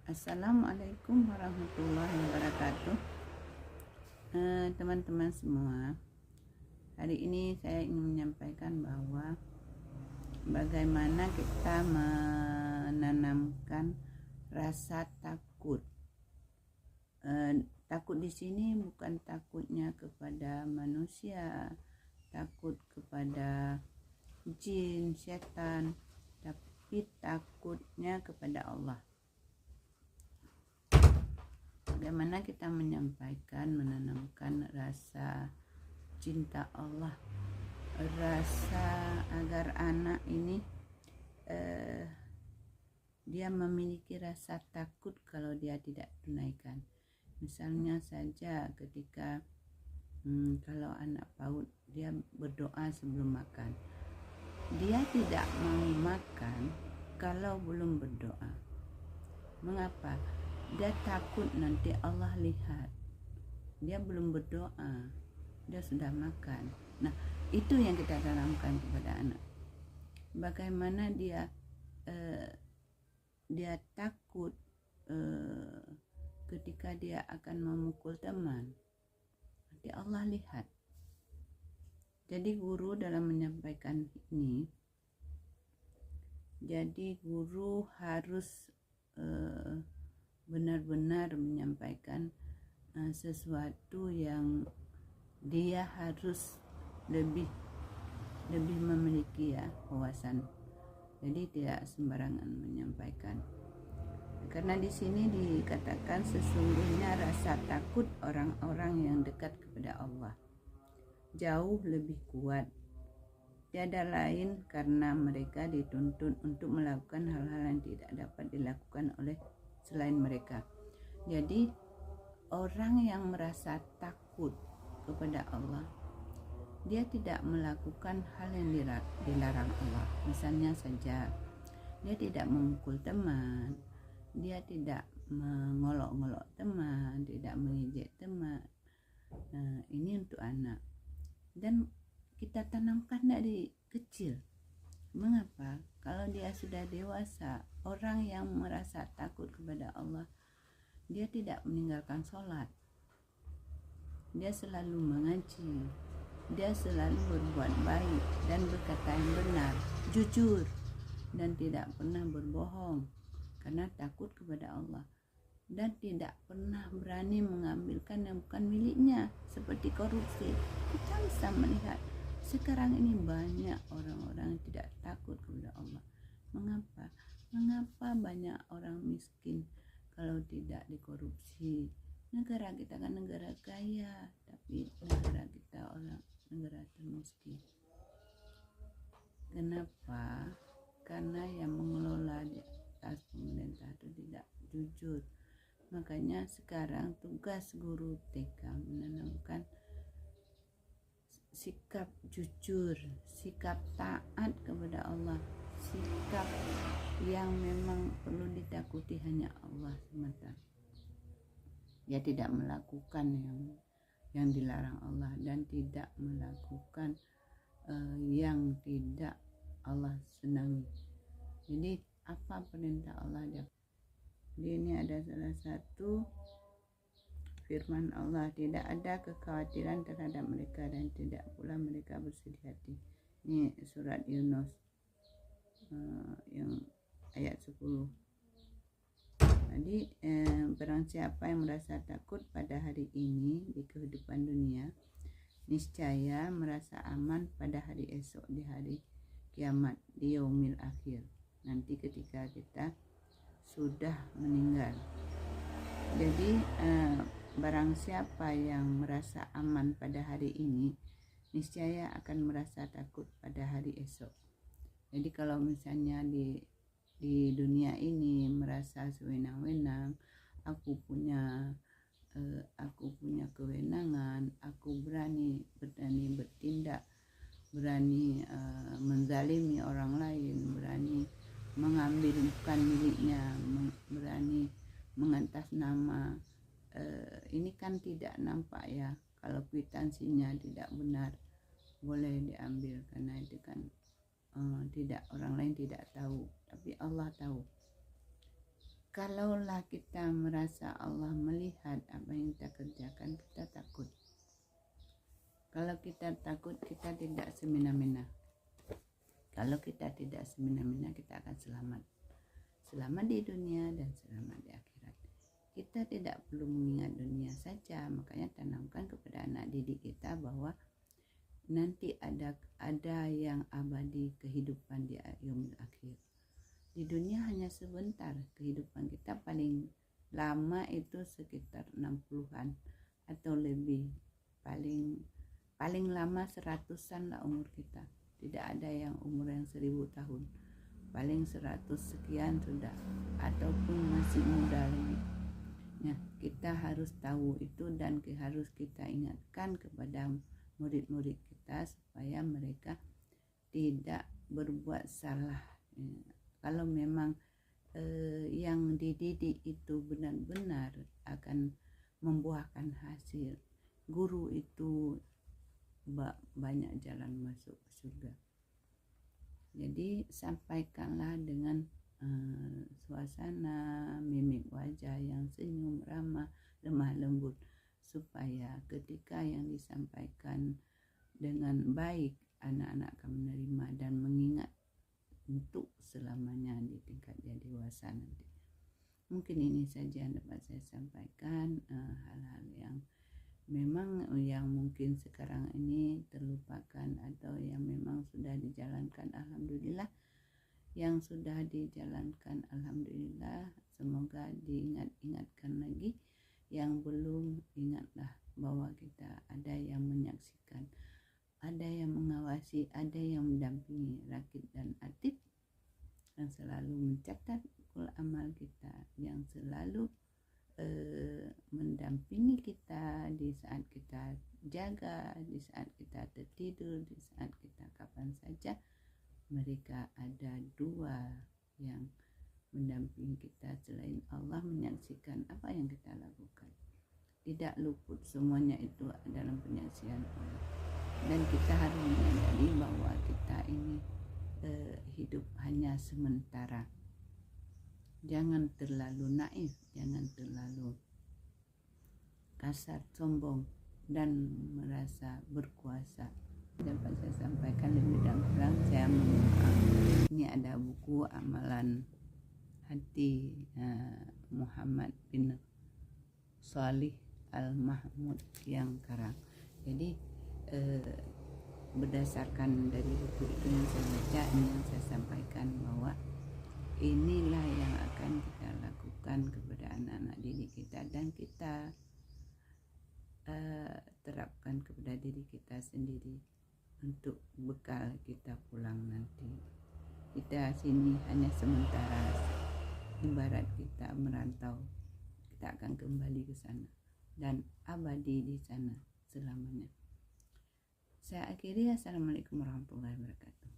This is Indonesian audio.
Assalamualaikum warahmatullahi wabarakatuh. Teman-teman semua, hari ini saya ingin menyampaikan bahwa bagaimana kita menanamkan rasa takut. Takut di sini bukan takutnya kepada manusia, takut kepada jin, setan, tapi takutnya kepada Allah. Bagaimana kita menanamkan rasa cinta Allah, rasa agar anak ini dia memiliki rasa takut kalau dia tidak tunaikan. Misalnya saja ketika kalau anak PAUD dia berdoa sebelum makan, dia tidak mau makan kalau belum berdoa. Mengapa? Dia takut nanti Allah lihat dia belum berdoa, dia sudah makan. Nah, itu yang kita tanamkan kepada anak. Bagaimana dia takut ketika dia akan memukul teman, nanti Allah lihat. Jadi guru dalam menyampaikan ini, jadi guru harus benar-benar menyampaikan sesuatu yang dia harus lebih memiliki wawasan. Jadi tidak sembarangan menyampaikan. Karena di sini dikatakan sesungguhnya rasa takut orang-orang yang dekat kepada Allah jauh lebih kuat. Tiada lain karena mereka dituntut untuk melakukan hal-hal yang tidak dapat dilakukan oleh selain mereka. Jadi orang yang merasa takut kepada Allah, dia tidak melakukan hal yang dilarang Allah. Misalnya saja dia tidak memukul teman, dia tidak mengolok-ngolok teman, tidak mengejek teman. Nah, ini untuk anak. Dan kita tanamkan dari kecil. Mengapa? Kalau dia sudah dewasa, orang yang merasa takut kepada Allah, dia tidak meninggalkan sholat, dia selalu mengaji, dia selalu berbuat baik dan berkata yang benar, jujur, dan tidak pernah berbohong karena takut kepada Allah, dan tidak pernah berani mengambilkan yang bukan miliknya seperti korupsi. Kita bisa melihat sekarang ini banyak orang-orang yang tidak takut kepada Allah. Mengapa? Mengapa banyak orang miskin kalau tidak dikorupsi? Negara kita kan negara kaya, tapi negara kita negara termiskin. Kenapa? Karena yang mengelola di atas pemerintah itu tidak jujur. Makanya sekarang tugas guru TK menanamkan sikap jujur, sikap taat kepada Allah, sikap yang memang perlu ditakuti hanya Allah semata. Dia tidak melakukan yang dilarang Allah dan tidak melakukan yang tidak Allah senangi. Jadi apa perintah Allah dia. Jadi ini ada salah satu firman Allah, tidak ada kekhawatiran terhadap mereka dan tidak pula mereka bersedih hati. Ini surat Yunus yang ayat 10. Jadi barang siapa yang merasa takut pada hari ini di kehidupan dunia, niscaya merasa aman pada hari esok, di hari kiamat, di yaumil akhir, nanti ketika kita sudah meninggal. Jadi barang siapa yang merasa aman pada hari ini, niscaya akan merasa takut pada hari esok. Jadi kalau misalnya di dunia ini merasa sewenang-wenang, aku punya kewenangan, aku berani bertindak, berani menzalimi orang lain, berani mengambil bukan miliknya, berani mengantas nama. Ini kan tidak nampak ya. Kalau kwitansinya tidak benar, boleh diambil, karena itu kan tidak, orang lain tidak tahu, tapi Allah tahu. kalaulah kita merasa Allah melihat apa yang kita kerjakan, kita takut. Kalau kita takut, kita tidak semena-mena. Kalau kita tidak semena-mena, kita akan selamat. Selamat di dunia dan selamat di akhirat. Kita tidak perlu mengingat dunia saja, makanya tanamkan kepada anak didik kita bahwa nanti ada yang abadi kehidupan di yaumil akhir. Di dunia hanya sebentar, kehidupan kita paling lama itu sekitar 60-an atau lebih, paling lama 100-an lah umur kita. Tidak ada yang umur yang 1000 tahun, paling 100 sekian sudah, ataupun masih muda lagi. Nah, kita harus tahu itu dan harus kita ingatkan kepada murid-murid kita supaya mereka tidak berbuat salah. Kalau memang yang dididik itu benar-benar akan membuahkan hasil, guru itu banyak jalan masuk surga. Jadi sampaikanlah dengan suasana, mimik wajah yang senyum, ramah, lemah lembut, supaya ketika yang disampaikan dengan baik, anak-anak akan menerima dan mengingat untuk selamanya di tingkat dia dewasa nanti. Mungkin ini saja yang dapat saya sampaikan, hal-hal yang memang yang mungkin sekarang ini terlupakan atau yang memang sudah dijalankan, alhamdulillah. Yang sudah dijalankan, alhamdulillah, semoga diingat-ingatkan lagi. Yang belum, ingatlah bahwa kita ada yang menyaksikan, ada yang mengawasi, ada yang mendampingi, Rakib dan Atid, yang selalu mencatat amal kita, yang selalu mendampingi kita di saat kita jaga, di saat kita tertidur, di saat kita kapan saja. Mereka ada dua yang mendampingi kita selain Allah, menyaksikan apa yang kita lakukan. Tidak luput, semuanya itu dalam penyaksian Allah. Dan kita harus menyadari bahwa kita ini hidup hanya sementara. Jangan terlalu naif, jangan terlalu kasar, sombong, dan merasa berkuasa. Dapat saya sampaikan lebih dan kurang, saya mohon maaf. Ini ada buku Amalan Hati Muhammad bin Shalih Al-Mahmud yang karang. Jadi berdasarkan dari buku itu yang saya baca, ini yang saya sampaikan bahwa inilah yang akan kita lakukan kepada anak-anak didik kita, dan kita terapkan kepada diri kita sendiri untuk bekal kita pulang nanti. Kita sini hanya sementara, ibarat kita merantau, kita akan kembali ke sana dan abadi di sana selamanya. Saya akhiri, assalamualaikum warahmatullahi wabarakatuh.